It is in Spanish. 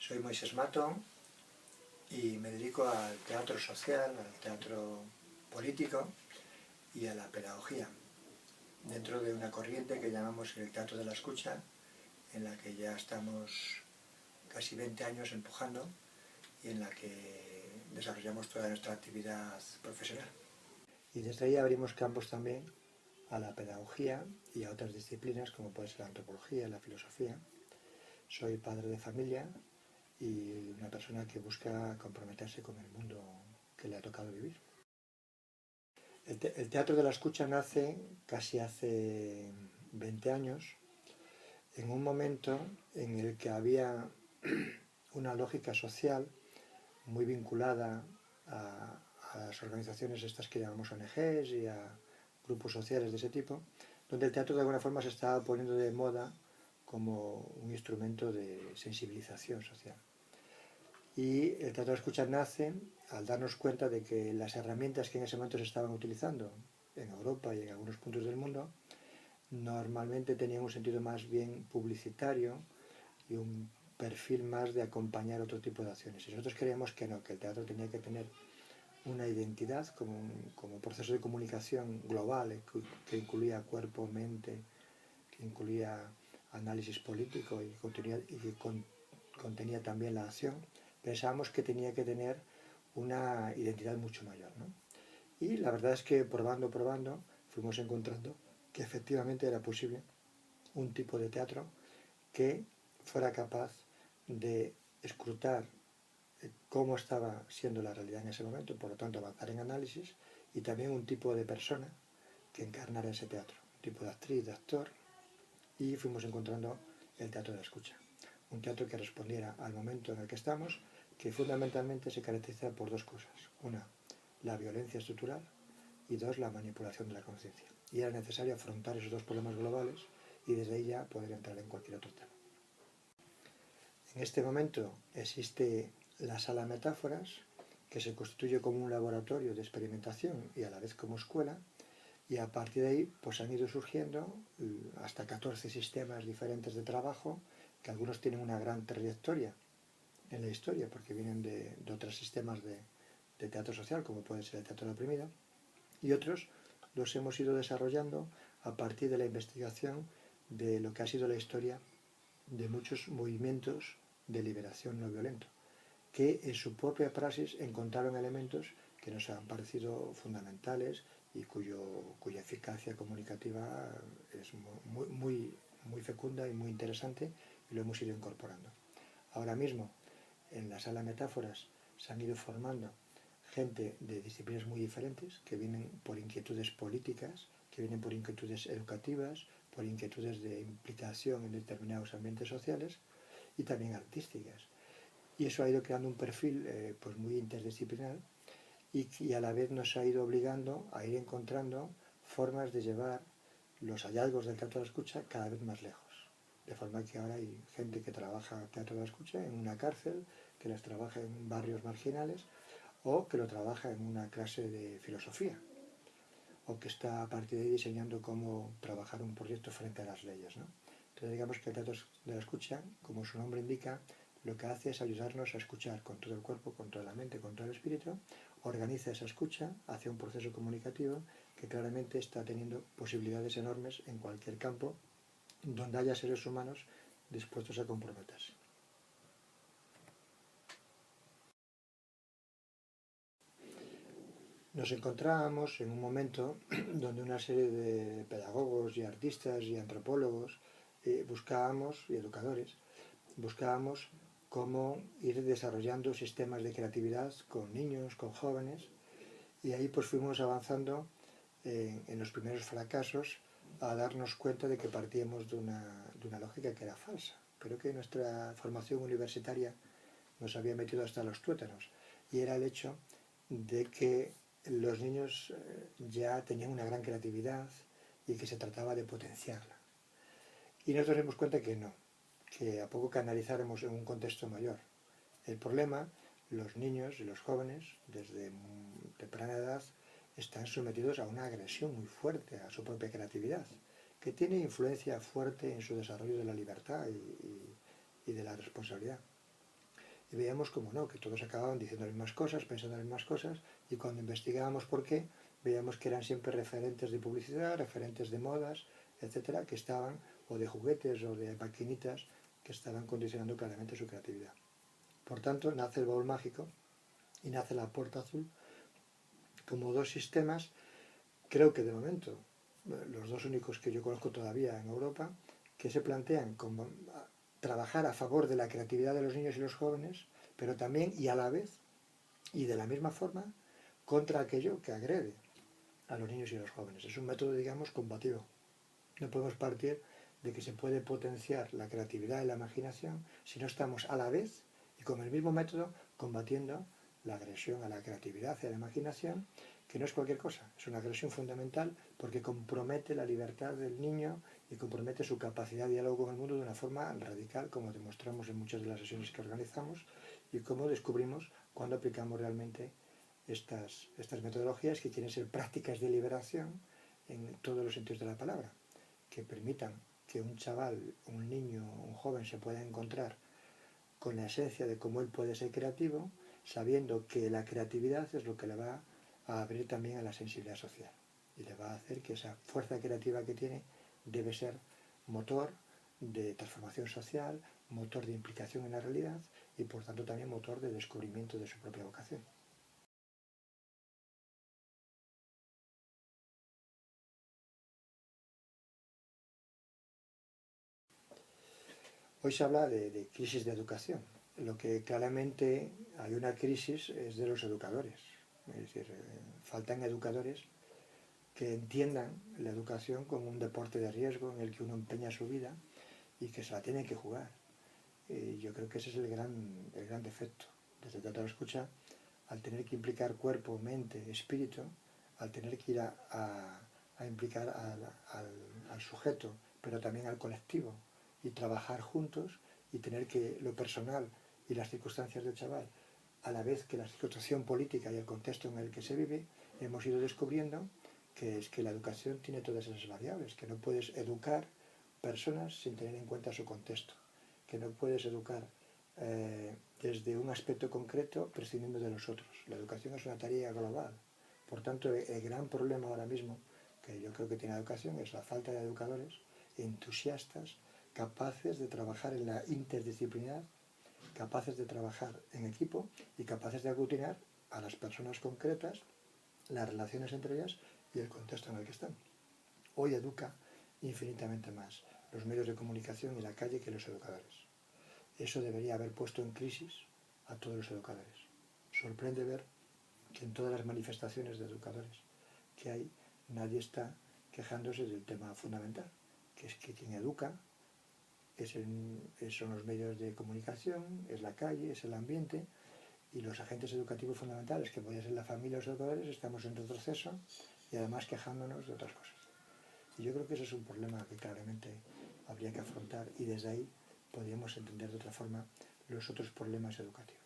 Soy Moisés Mato y me dedico al teatro social, al teatro político y a la pedagogía, dentro de una corriente que llamamos el teatro de la escucha, en la que ya estamos casi 20 años empujando y en la que desarrollamos toda nuestra actividad profesional. Y desde ahí abrimos campos también a la pedagogía y a otras disciplinas como puede ser la antropología, la filosofía. Soy padre de familia y una persona que busca comprometerse con el mundo que le ha tocado vivir. El teatro de la escucha nace casi hace 20 años, en un momento en el que había una lógica social muy vinculada a las organizaciones estas que llamamos ONGs y a grupos sociales de ese tipo, donde el teatro de alguna forma se estaba poniendo de moda como un instrumento de sensibilización social. Y el teatro de la escucha nace al darnos cuenta de que las herramientas que en ese momento se estaban utilizando en Europa y en algunos puntos del mundo normalmente tenían un sentido más bien publicitario y un perfil más de acompañar otro tipo de acciones. Y nosotros creíamos que no, que el teatro tenía que tener una identidad como proceso de comunicación global que incluía cuerpo, mente, que incluía análisis político y que contenía también la acción. Pensábamos que tenía que tener una identidad mucho mayor, ¿no? Y la verdad es que probando, fuimos encontrando que efectivamente era posible un tipo de teatro que fuera capaz de escrutar cómo estaba siendo la realidad en ese momento, por lo tanto avanzar en análisis, y también un tipo de persona que encarnara ese teatro, un tipo de actriz, de actor, y fuimos encontrando el teatro de la escucha. Un teatro que respondiera al momento en el que estamos, que fundamentalmente se caracteriza por dos cosas. Una, la violencia estructural, y dos, la manipulación de la conciencia. Y era necesario afrontar esos dos problemas globales y desde ahí ya poder entrar en cualquier otro tema. En este momento existe la sala Metáforas, que se constituye como un laboratorio de experimentación y a la vez como escuela, y a partir de ahí pues han ido surgiendo hasta 14 sistemas diferentes de trabajo, que algunos tienen una gran trayectoria en la historia, porque vienen de otros sistemas de teatro social, como puede ser el teatro de la oprimido, y otros los hemos ido desarrollando a partir de la investigación de lo que ha sido la historia de muchos movimientos de liberación no violento, que en su propia praxis encontraron elementos que nos han parecido fundamentales y cuya eficacia comunicativa es muy fecunda y muy interesante, y lo hemos ido incorporando. Ahora mismo, en la sala Metáforas se han ido formando gente de disciplinas muy diferentes, que vienen por inquietudes políticas, que vienen por inquietudes educativas, por inquietudes de implicación en determinados ambientes sociales y también artísticas. Y eso ha ido creando un perfil pues muy interdisciplinar y a la vez nos ha ido obligando a ir encontrando formas de llevar los hallazgos del teatro de la escucha cada vez más lejos. De forma que ahora hay gente que trabaja teatro de la escucha en una cárcel, que las trabaja en barrios marginales, o que lo trabaja en una clase de filosofía, o que está a partir de ahí diseñando cómo trabajar un proyecto frente a las leyes, ¿no? Entonces digamos que el teatro de la escucha, como su nombre indica, lo que hace es ayudarnos a escuchar con todo el cuerpo, con toda la mente, con todo el espíritu, organiza esa escucha hacia un proceso comunicativo que claramente está teniendo posibilidades enormes en cualquier campo donde haya seres humanos dispuestos a comprometerse. Nos encontrábamos en un momento donde una serie de pedagogos y artistas y antropólogos y educadores, buscábamos cómo ir desarrollando sistemas de creatividad con niños, con jóvenes, y ahí pues fuimos avanzando en los primeros fracasos a darnos cuenta de que partíamos de una lógica que era falsa. Creo que nuestra formación universitaria nos había metido hasta los tuétanos, y era el hecho de que los niños ya tenían una gran creatividad y que se trataba de potenciarla. Y nosotros nos dimos cuenta que no, que a poco que analizáramos en un contexto mayor. El problema, los niños y los jóvenes, desde temprana edad, están sometidos a una agresión muy fuerte a su propia creatividad, que tiene influencia fuerte en su desarrollo de la libertad y de la responsabilidad. y veíamos como no, que todos acababan diciendo las mismas cosas, pensando las mismas cosas, y cuando investigábamos por qué, veíamos que eran siempre referentes de publicidad, referentes de modas, etcétera, que estaban, o de juguetes o de maquinitas, que estaban condicionando claramente su creatividad. Por tanto, nace el baúl mágico y nace la puerta azul como dos sistemas, creo que de momento, los dos únicos que yo conozco todavía en Europa, que se plantean como trabajar a favor de la creatividad de los niños y los jóvenes, pero también y a la vez y de la misma forma contra aquello que agrede a los niños y los jóvenes. Es un método, digamos, combativo. No podemos partir de que se puede potenciar la creatividad y la imaginación si no estamos a la vez y con el mismo método combatiendo la agresión a la creatividad y a la imaginación, que no es cualquier cosa, es una agresión fundamental porque compromete la libertad del niño y compromete su capacidad de diálogo con el mundo de una forma radical, como demostramos en muchas de las sesiones que organizamos y como descubrimos cuando aplicamos realmente estas metodologías que quieren ser prácticas de liberación en todos los sentidos de la palabra, que permitan que un chaval, un niño, un joven se pueda encontrar con la esencia de cómo él puede ser creativo, sabiendo que la creatividad es lo que le va a abrir también a la sensibilidad social y le va a hacer que esa fuerza creativa que tiene debe ser motor de transformación social, motor de implicación en la realidad y por tanto también motor de descubrimiento de su propia vocación. Hoy se habla de crisis de educación. Lo que claramente hay una crisis es de los educadores. Es decir, faltan educadores que entiendan la educación como un deporte de riesgo en el que uno empeña su vida y que se la tiene que jugar. Yo creo que ese es el gran defecto. Desde que te lo escucha, al tener que implicar cuerpo, mente, espíritu, al tener que ir a implicar al sujeto, pero también al colectivo, y trabajar juntos y tener que lo personal y las circunstancias del chaval, a la vez que la situación política y el contexto en el que se vive, hemos ido descubriendo que es que la educación tiene todas esas variables, que no puedes educar personas sin tener en cuenta su contexto, que no puedes educar desde un aspecto concreto prescindiendo de los otros. La educación es una tarea global. Por tanto, el gran problema ahora mismo que yo creo que tiene la educación es la falta de educadores entusiastas, capaces de trabajar en la interdisciplinaridad, capaces de trabajar en equipo y capaces de aglutinar a las personas concretas, las relaciones entre ellas y el contexto en el que están. Hoy educa infinitamente más los medios de comunicación y la calle que los educadores. Eso debería haber puesto en crisis a todos los educadores. Sorprende ver que en todas las manifestaciones de educadores que hay, nadie está quejándose del tema fundamental, que es que quien educa son los medios de comunicación, es la calle, es el ambiente, y los agentes educativos fundamentales, que podrían ser la familia o los educadores, estamos en retroceso y además quejándonos de otras cosas. Y yo creo que ese es un problema que claramente habría que afrontar y desde ahí podríamos entender de otra forma los otros problemas educativos.